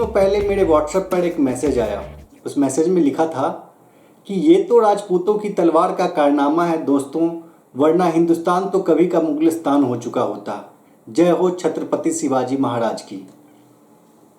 दिनों पहले मेरे व्हाट्सएप पर एक मैसेज आया। उस मैसेज में लिखा था कि ये तो राजपूतों की तलवार का कारनामा है दोस्तों, वरना हिंदुस्तान तो कभी का मुगलिस्तान हो चुका होता। जय हो छत्रपति शिवाजी महाराज की।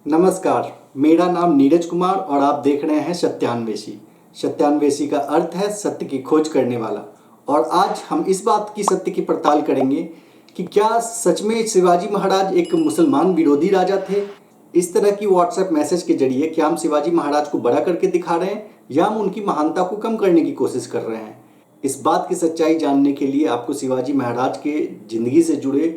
नमस्कार, मेरा नाम नीरज कुमार और आप देख रहे हैं सत्यान्वेषी। सत्यान्वेषी का अर्थ है सत्य की खोज करने वाला। और आज हम इस बात की सत्य की पड़ताल करेंगे कि क्या सच में शिवाजी महाराज एक मुसलमान विरोधी राजा थे। इस तरह की व्हाट्सएप मैसेज के जरिए क्या हम शिवाजी महाराज को बड़ा करके दिखा रहे हैं या हम उनकी महानता को कम करने की कोशिश कर रहे हैं। इस बात की सच्चाई जानने के लिए आपको शिवाजी महाराज के ज़िंदगी से जुड़े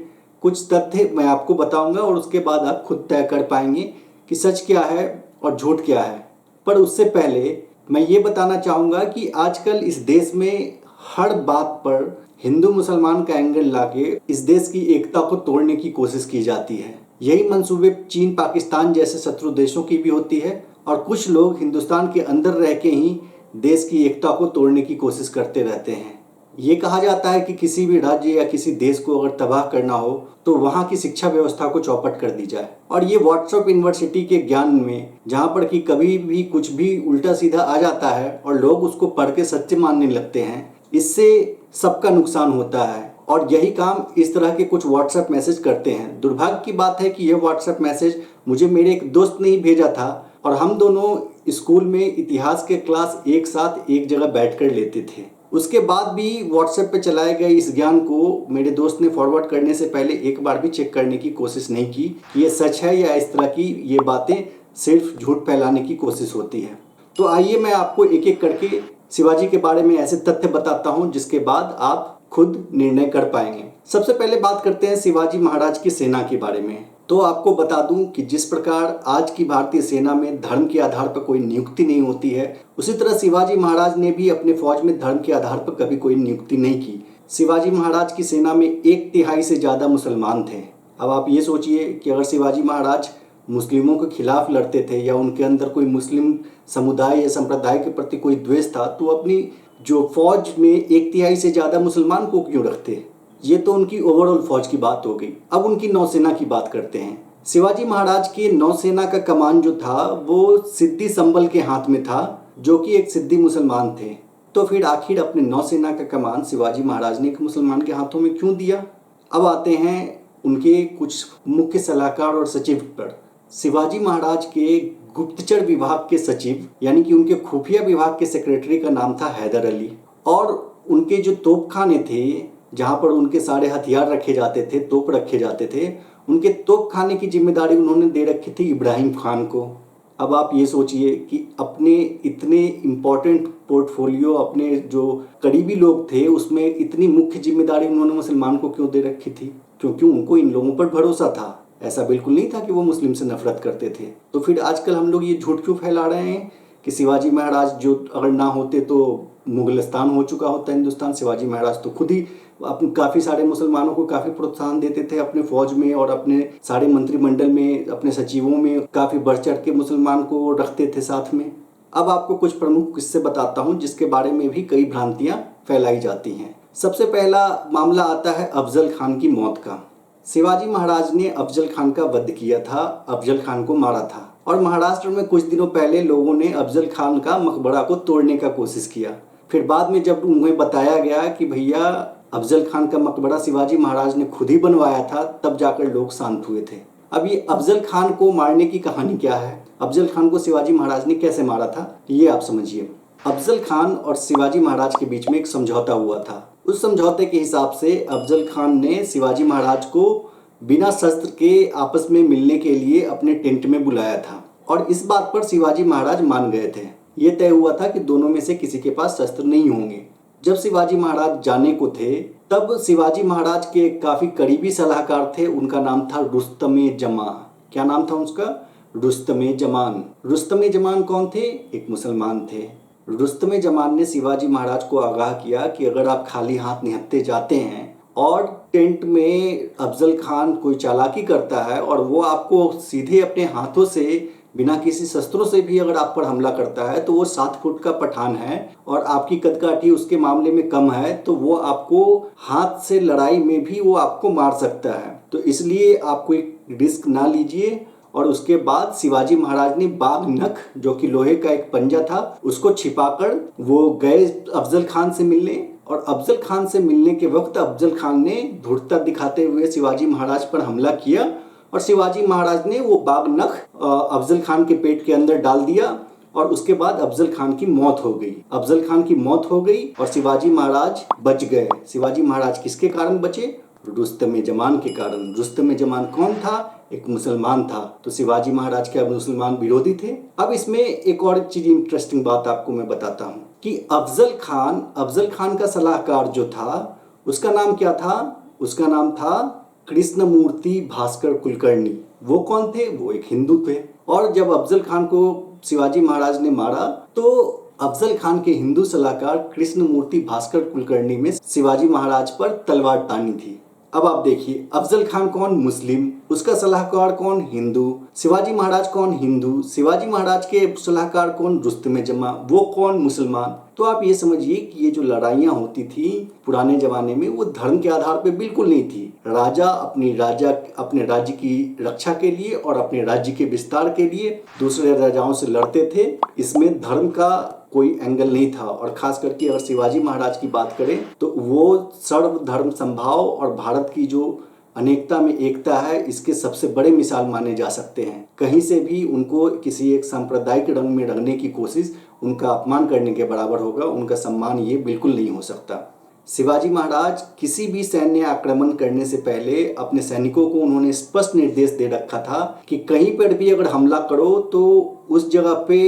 कुछ तथ्य मैं आपको बताऊंगा और उसके बाद आप खुद तय कर पाएंगे कि सच क्या है और झूठ क्या है। पर उससे पहले मैं ये बताना चाहूँगा कि आजकल इस देश में हर बात पर हिंदू मुसलमान का एंगल लाके इस देश की एकता को तोड़ने की कोशिश की जाती है। यही मंसूबे चीन पाकिस्तान जैसे शत्रु देशों की भी होती है और कुछ लोग हिंदुस्तान के अंदर रह के ही देश की एकता को तोड़ने की कोशिश करते रहते हैं। ये कहा जाता है कि किसी भी राज्य या किसी देश को अगर तबाह करना हो तो वहाँ की शिक्षा व्यवस्था को चौपट कर दी जाए। और ये व्हाट्सएप यूनिवर्सिटी के ज्ञान में जहाँ पर कि कभी भी कुछ भी उल्टा सीधा आ जाता है और लोग उसको पढ़ के सच्चे मानने लगते हैं, इससे सबका नुकसान होता है। और यही काम इस तरह के कुछ व्हाट्सएप मैसेज करते हैं। दुर्भाग्य की बात है कि यह व्हाट्सएप मैसेज मुझे मेरे एक दोस्त ने ही भेजा था और हम दोनों स्कूल में इतिहास के क्लास एक साथ एक जगह बैठकर लेते थे। उसके बाद भी व्हाट्सएप पे चलाए गए इस ज्ञान को मेरे दोस्त ने फॉरवर्ड करने से पहले एक बार भी चेक करने की कोशिश नहीं की कि ये सच है या इस तरह की ये बातें सिर्फ झूठ फैलाने की कोशिश होती है। तो आइए मैं आपको एक एक करके शिवाजी के बारे में ऐसे तथ्य बताता हूँ जिसके बाद आप खुद निर्णय कर पाएंगे। सबसे पहले बात करते हैं शिवाजी महाराज की सेना के बारे में। तो आपको बता दूं कि जिस प्रकार आज की भारतीय सेना में धर्म के आधार पर कोई नियुक्ति नहीं होती है, उसी तरह शिवाजी महाराज ने भी अपने फौज में धर्म के आधार पर कभी कोई नियुक्ति नहीं की। शिवाजी महाराज की सेना में 1/3 से ज़्यादा मुसलमान थे। अब आप ये सोचिए कि अगर शिवाजी महाराज मुस्लिमों के खिलाफ लड़ते थे या उनके अंदर कोई मुस्लिम समुदाय या संप्रदाय के प्रति कोई द्वेष था तो अपनी जो फौज में 1/3 से ज़्यादा मुसलमान को क्यों रखते। ये तो उनकी ओवरऑल फौज की बात हो गई। अब उनकी नौसेना की बात करते हैं। शिवाजी महाराज की नौसेना का कमान जो था वो सिद्दी संबल के हाथ में था, जो कि एक सिद्दी मुसलमान थे। तो फिर आखिर अपने नौसेना का कमान शिवाजी महाराज ने एक मुसलमान के हाथों में क्यों दिया। अब आते हैं उनके कुछ मुख्य सलाहकार और सचिव पर। शिवाजी महाराज के गुप्तचर विभाग के सचिव यानी कि उनके खुफिया विभाग के सेक्रेटरी का नाम था हैदर अली। और उनके जो तोपखाने थे जहाँ पर उनके सारे हथियार रखे जाते थे, तोप रखे जाते थे, उनके तोपखाने की जिम्मेदारी उन्होंने दे रखी थी इब्राहिम खान को। अब आप ये सोचिए कि अपने इतने इम्पोर्टेंट पोर्टफोलियो, अपने जो करीबी लोग थे उसमें इतनी मुख्य जिम्मेदारी उन्होंने मुसलमान को क्यों दे रखी थी। क्योंकि उनको इन लोगों पर भरोसा था। ऐसा बिल्कुल नहीं था कि वो मुस्लिम से नफरत करते थे। तो फिर आजकल हम लोग ये झूठ क्यों फैला रहे हैं कि शिवाजी महाराज जो अगर ना होते तो मुगलिस्तान हो चुका होता हिंदुस्तान। शिवाजी महाराज तो खुद ही अपने काफ़ी सारे मुसलमानों को काफ़ी प्रोत्साहन देते थे अपने फौज में और अपने सारे मंत्रिमंडल में, अपने सचिवों में काफ़ी बढ़ चढ़ के मुसलमान को रखते थे साथ में। अब आपको कुछ प्रमुख किस्से बताता हूँ जिसके बारे में भी कई भ्रांतियाँ फैलाई जाती हैं। सबसे पहला मामला आता है अफजल खान की मौत का। शिवाजी महाराज ने अफजल खान का वध किया था, अफजल खान को मारा था। और महाराष्ट्र में कुछ दिनों पहले लोगों ने अफजल खान का मकबरा को तोड़ने का कोशिश किया। फिर बाद में जब उन्हें बताया गया कि भैया अफजल खान का मकबरा शिवाजी महाराज ने खुद ही बनवाया था, तब जाकर लोग शांत हुए थे। अब ये अफजल खान को मारने की कहानी क्या है, अफजल खान को शिवाजी महाराज ने कैसे मारा था, ये आप समझिए। अफजल खान और शिवाजी महाराज के बीच में एक समझौता हुआ था। उस समझौते के हिसाब से अफजल खान ने शिवाजी महाराज को बिना शस्त्र के आपस में मिलने के लिए अपने टेंट में बुलाया था और इस बात पर शिवाजी महाराज मान गए थे। ये तय हुआ था कि दोनों में से किसी के पास शस्त्र नहीं होंगे। जब शिवाजी महाराज जाने को थे तब शिवाजी महाराज के काफ़ी करीबी सलाहकार थे, उनका नाम था रुस्तमे जमां। क्या नाम था उसका? रुस्तमे जमान। रुस्तमे जमान कौन थे? एक मुसलमान थे। रुस्तमे जमान ने शिवाजी महाराज को आगाह किया कि अगर आप खाली हाथ निहत्थे जाते हैं और टेंट में अफजल खान कोई चालाकी करता है और वो आपको सीधे अपने हाथों से बिना किसी शस्त्रों से भी अगर आप पर हमला करता है तो वो 7 फुट का पठान है और आपकी कदकाठी उसके मामले में कम है, तो वो आपको हाथ से लड़ाई में भी वो आपको मार सकता है। तो इसलिए आप कोई रिस्क ना लीजिए और उसके बाद शिवाजी महाराज ने बाघ नख, जो कि लोहे का एक पंजा था, उसको छिपाकर वो गए अफजल खान से मिलने। और अफजल खान से मिलने के वक्त अफजल खान ने धूर्तता दिखाते हुए शिवाजी महाराज पर हमला किया और शिवाजी महाराज ने वो बाघ नख अफजल खान के पेट के अंदर डाल दिया और उसके बाद अफजल खान की मौत हो गई। अफजल खान की मौत हो गई और शिवाजी महाराज बच गए। शिवाजी महाराज किसके कारण बचे? रुस्तम जमान के कारण। रुस्तम जमान कौन था? एक मुसलमान था। तो शिवाजी महाराज क्या मुसलमान विरोधी थे? अब इसमें एक और चीज इंटरेस्टिंग बात आपको मैं बताता हूँ कि अफजल खान का सलाहकार जो था उसका नाम क्या था? उसका नाम था कृष्णमूर्ति भास्कर कुलकर्णी। वो कौन थे? वो एक हिंदू थे। और जब अफजल खान को शिवाजी महाराज ने मारा तो अफजल खान के हिंदू सलाहकार कृष्णमूर्ति भास्कर कुलकर्णी में शिवाजी महाराज पर तलवार तानी थी। अब आप देखिए, अफजल खान कौन? मुस्लिम, उसका सलाहकार कौन? हिंदू। शिवाजी महाराज कौन? हिंदू। शिवाजी महाराज के सलाहकार कौन? रुस्तम जमा, वो कौन? मुसलमान। तो आप ये समझिए कि ये जो लड़ाइयाँ होती थी पुराने जमाने में वो धर्म के आधार पे बिल्कुल नहीं थी। राजा अपने राज्य की रक्षा के लिए और अपने राज्य के विस्तार के लिए दूसरे राजाओं से लड़ते थे। इसमें धर्म का कोई एंगल नहीं था। और खास करके अगर शिवाजी महाराज की बात करें तो वो सर्वधर्म समभाव और भारत की जो अनेकता में एकता है, इसके सबसे बड़े मिसाल माने जा सकते हैं। कहीं से भी उनको किसी एक सांप्रदायिक रंग में रंगने की कोशिश उनका अपमान करने के बराबर होगा। उनका सम्मान ये बिल्कुल नहीं हो सकता। शिवाजी महाराज किसी भी सैन्य आक्रमण करने से पहले अपने सैनिकों को उन्होंने स्पष्ट निर्देश दे रखा था कि कहीं पर भी अगर हमला करो तो उस जगह पे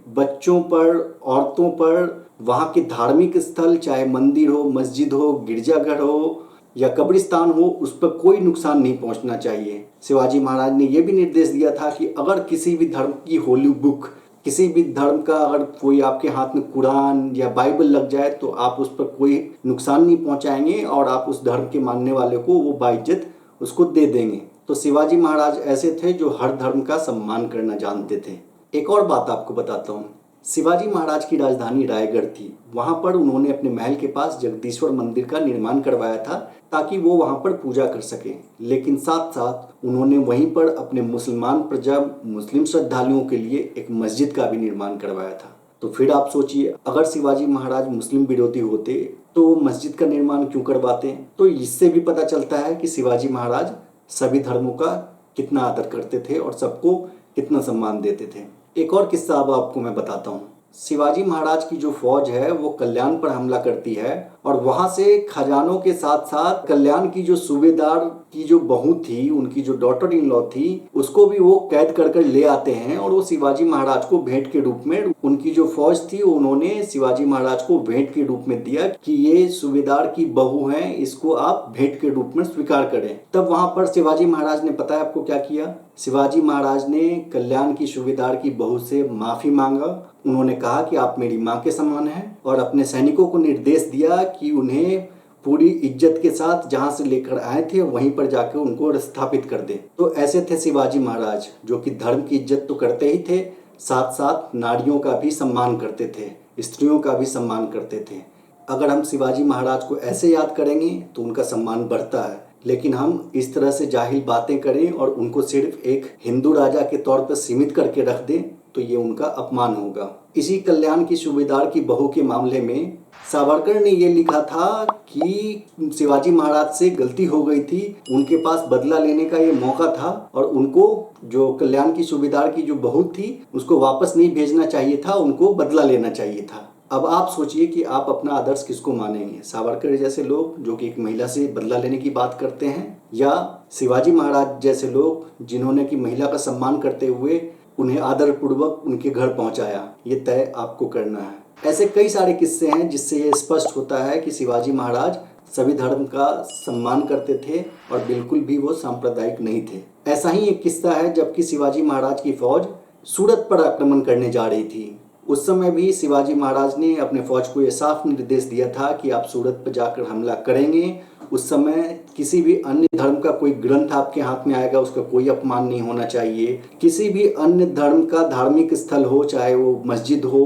बच्चों पर, औरतों पर, वहाँ के धार्मिक स्थल, चाहे मंदिर हो, मस्जिद हो, गिरजाघर हो या कब्रिस्तान हो, उस पर कोई नुकसान नहीं पहुंचना चाहिए। शिवाजी महाराज ने यह भी निर्देश दिया था कि अगर किसी भी धर्म की होली बुक, किसी भी धर्म का अगर कोई आपके हाथ में कुरान या बाइबल लग जाए तो आप उस पर कोई नुकसान नहीं पहुंचाएंगे और आप उस धर्म के मानने वाले को वो बाइज्जत उसको दे देंगे। तो शिवाजी महाराज ऐसे थे जो हर धर्म का सम्मान करना जानते थे। एक और बात आपको बताता हूँ, शिवाजी महाराज की राजधानी रायगढ़ थी। वहां पर उन्होंने अपने महल के पास जगदीश्वर मंदिर का निर्माण करवाया था ताकि वो वहां पर पूजा कर सके। लेकिन साथ साथ उन्होंने वहीं पर अपने मुस्लिम श्रद्धालुओं के लिए एक मस्जिद का भी निर्माण करवाया था। तो फिर आप सोचिए, अगर शिवाजी महाराज मुस्लिम विरोधी होते तो मस्जिद का निर्माण क्यों करवाते? तो इससे भी पता चलता है कि शिवाजी महाराज सभी धर्मों का कितना आदर करते थे और सबको कितना सम्मान देते थे। एक और किस्सा अब आपको मैं बताता हूँ। शिवाजी महाराज की जो फौज है वो कल्याण पर हमला करती है और वहां से खजानों के साथ साथ कल्याण की जो सूबेदार की जो बहू थी, उनकी जो डॉटर इन लॉ थी, उसको भी वो कैद कर ले आते हैं और वो शिवाजी महाराज को भेंट के रूप में, उनकी जो फौज थी उन्होंने शिवाजी महाराज को भेंट के रूप में दिया कि ये सूबेदार की बहू है, इसको आप भेंट के रूप में स्वीकार करें। तब वहां पर शिवाजी महाराज ने पता है आपको क्या किया? शिवाजी महाराज ने कल्याण की सूबेदार की बहू से माफी मांगा। उन्होंने कहा कि आप मेरी माँ के समान हैं और अपने सैनिकों को निर्देश दिया कि उन्हें पूरी इज्जत के साथ जहां से लेकर आए थे वहीं पर जाकर उनको स्थापित कर दें। तो ऐसे थे शिवाजी महाराज, जो कि धर्म की इज्जत तो करते ही थे, साथ साथ नारियों का भी सम्मान करते थे, स्त्रियों का भी सम्मान करते थे। अगर हम शिवाजी महाराज को ऐसे याद करेंगे तो उनका सम्मान बढ़ता है, लेकिन हम इस तरह से जाहिल बातें करें और उनको सिर्फ एक हिंदू राजा के तौर पर सीमित करके रख दें तो ये उनका अपमान होगा। इसी कल्याण की सूबेदार की बहू के मामले में सावरकर ने ये लिखा था कि शिवाजी महाराज से गलती हो गई थी, उनके पास बदला लेने का ये मौका था और उनको जो कल्याण की सूबेदार की जो बहू थी उसको वापस नहीं भेजना चाहिए था, उनको बदला लेना चाहिए था। अब आप सोचिए कि आप अपना आदर्श किसको मानेंगे? सावरकर जैसे लोग जो कि एक महिला से बदला लेने की बात करते हैं, या शिवाजी महाराज जैसे लोग जिन्होंने की महिला का सम्मान करते हुए उन्हें आदरपूर्वक उनके घर पहुंचाया? ये तय आपको करना है। ऐसे कई सारे किस्से हैं जिससे ये स्पष्ट होता है कि शिवाजी महाराज सभी धर्म का सम्मान करते थे और बिल्कुल भी वो सांप्रदायिक नहीं थे। ऐसा ही एक किस्सा है जबकि शिवाजी महाराज की फौज सूरत पर आक्रमण करने जा रही थी। उस समय भी शिवाजी महाराज ने अपने फौज को यह साफ निर्देश दिया था कि आप सूरत पर जाकर हमला करेंगे। उस समय किसी भी अन्य धर्म का कोई ग्रंथ आपके हाथ में आएगा उसका कोई अपमान नहीं होना चाहिए। किसी भी अन्य धर्म का धार्मिक स्थल हो, चाहे वो मस्जिद हो,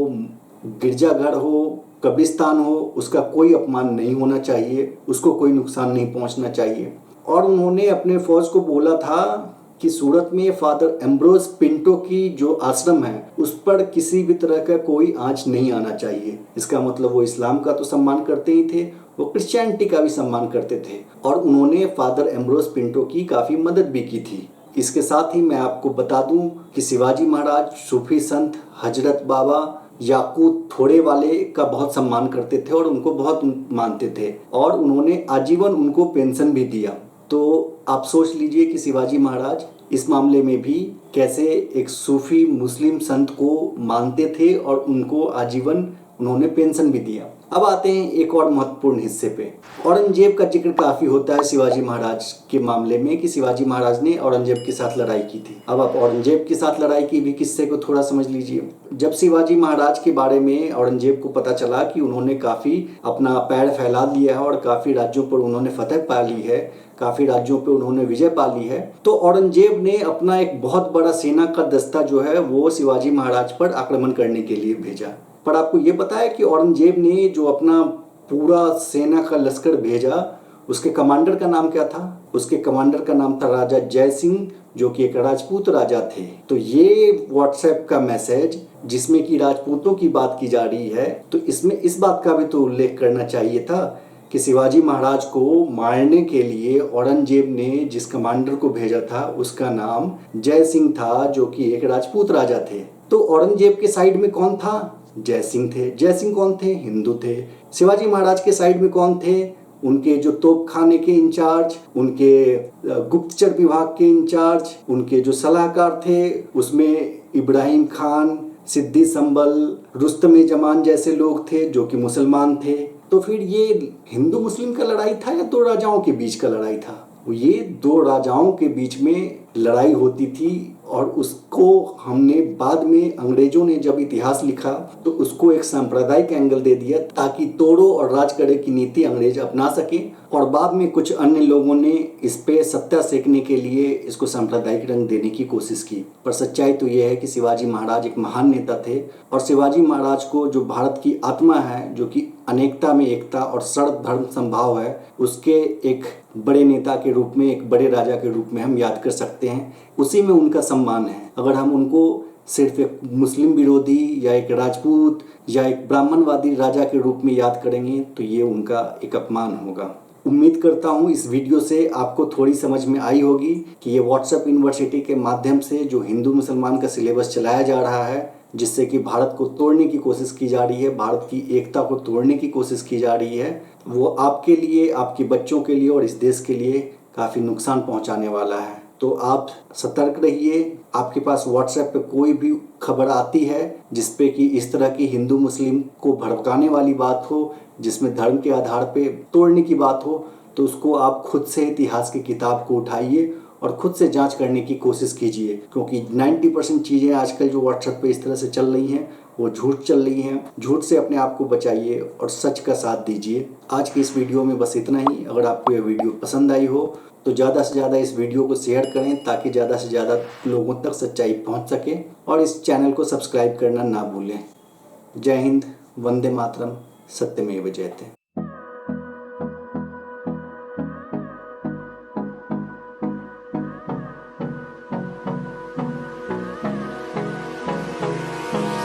गिरजाघर हो, कब्रिस्तान हो, उसका कोई अपमान नहीं होना चाहिए, उसको कोई नुकसान नहीं पहुंचना चाहिए। और उन्होंने अपने फौज को बोला था कि सूरत में फादर एम्ब्रोस पिंटो की जो आश्रम है उस पर किसी भी तरह का कोई आंच नहीं आना चाहिए। इसका मतलब वो इस्लाम का तो सम्मान करते ही थे, वो क्रिश्चियनिटी का भी सम्मान करते थे और उन्होंने फादर एम्ब्रोस पिंटो की काफ़ी मदद भी की थी। इसके साथ ही मैं आपको बता दूं कि शिवाजी महाराज सूफी संत हजरत बाबा याकूत थोड़े वाले का बहुत सम्मान करते थे और उनको बहुत मानते थे और उन्होंने आजीवन उनको पेंशन भी दिया। तो आप सोच लीजिए कि शिवाजी महाराज इस मामले में भी कैसे एक सूफी मुस्लिम संत को मानते थे और उनको आजीवन उन्होंने पेंशन भी दिया। अब आते हैं एक और महत्वपूर्ण हिस्से पे। औरंगजेब का जिक्र काफी होता है शिवाजी महाराज के मामले में कि शिवाजी महाराज ने औरंगजेब के साथ लड़ाई की थी। अब आप औरंगजेब के साथ लड़ाई की भी किस्से को थोड़ा समझ लीजिए। जब शिवाजी महाराज के बारे में औरंगजेब को पता चला कि उन्होंने काफी अपना पैर फैला लिया है और काफी राज्यों पर उन्होंने फतह पा ली है, काफी राज्यों पे उन्होंने विजय पा ली है, तो औरंगजेब ने अपना एक बहुत बड़ा सेना का दस्ता जो है वो शिवाजी महाराज पर आक्रमण करने के लिए भेजा। पर आपको ये पता है कि औरंगजेब ने जो अपना पूरा सेना का लश्कर भेजा उसके कमांडर का नाम क्या था? उसके कमांडर का नाम था राजा जय सिंह, जो कि एक राजपूत राजा थे। तो ये व्हाट्सएप का मैसेज जिसमें कि राजपूतों की बात की जा रही है, तो इसमें इस बात का भी तो उल्लेख करना चाहिए था कि शिवाजी महाराज को मारने के लिए औरंगजेब ने जिस कमांडर को भेजा था उसका नाम जय सिंह था, जो कि एक राजपूत राजा थे। तो औरंगजेब के साइड में कौन था? जय सिंह थे। जय सिंह कौन थे? हिंदू थे। शिवाजी महाराज के साइड में कौन थे? उनके जो तोपखाने के इंचार्ज, उनके गुप्तचर विभाग के इंचार्ज, उनके जो सलाहकार थे उसमें इब्राहिम खान, सिद्दी संबल, रुस्तम जमान जैसे लोग थे जो कि मुसलमान थे। तो फिर ये हिंदू मुस्लिम का लड़ाई था या दो राजाओं के बीच का लड़ाई था? ये दो राजाओं के बीच में लड़ाई होती थी और उसको हमने बाद में अंग्रेजों ने जब इतिहास लिखा तो उसको एक सांप्रदायिक एंगल दे दिया ताकि तोड़ो और राज करे की नीति अंग्रेज अपना सके, और बाद में कुछ अन्य लोगों ने इस पे सत्ता सेकने के लिए इसको सांप्रदायिक रंग देने की कोशिश की। पर सच्चाई तो ये है कि शिवाजी महाराज एक महान नेता थे और शिवाजी महाराज को जो भारत की आत्मा है, जो कि अनेकता में एकता और सर्व धर्म संभाव है, उसके एक बड़े नेता के रूप में, एक बड़े राजा के रूप में हम याद कर सकते हैं। उसी में उनका सम्मान है। अगर हम उनको सिर्फ एक मुस्लिम विरोधी या एक राजपूत या एक ब्राह्मणवादी राजा के रूप में याद करेंगे तो ये उनका एक अपमान होगा। उम्मीद करता हूँ इस वीडियो से आपको थोड़ी समझ में आई होगी कि ये व्हाट्सएप यूनिवर्सिटी के माध्यम से जो हिंदू मुसलमान का सिलेबस चलाया जा रहा है, जिससे कि भारत को तोड़ने की कोशिश की जा रही है, भारत की एकता को तोड़ने की कोशिश की जा रही है, वो आपके लिए, आपके बच्चों के लिए और इस देश के लिए काफ़ी नुकसान पहुंचाने वाला है। तो आप सतर्क रहिए। आपके पास व्हाट्सएप पे कोई भी खबर आती है जिसपे कि इस तरह की हिंदू मुस्लिम को भड़काने वाली बात हो, जिसमें धर्म के आधार पे तोड़ने की बात हो, तो उसको आप खुद से इतिहास की किताब को उठाइए और खुद से जांच करने की कोशिश कीजिए, क्योंकि 90% चीज़ें आजकल जो व्हाट्सएप पे इस तरह से चल रही हैं वो झूठ चल रही हैं। झूठ से अपने आप को बचाइए और सच का साथ दीजिए। आज की इस वीडियो में बस इतना ही। अगर आपको यह वीडियो पसंद आई हो तो ज़्यादा से ज़्यादा इस वीडियो को शेयर करें ताकि ज़्यादा से ज़्यादा लोगों तक सच्चाई पहुंच सके, और इस चैनल को सब्सक्राइब करना ना भूलें। जय हिंद, वंदे मातरम, सत्यमेव जयते।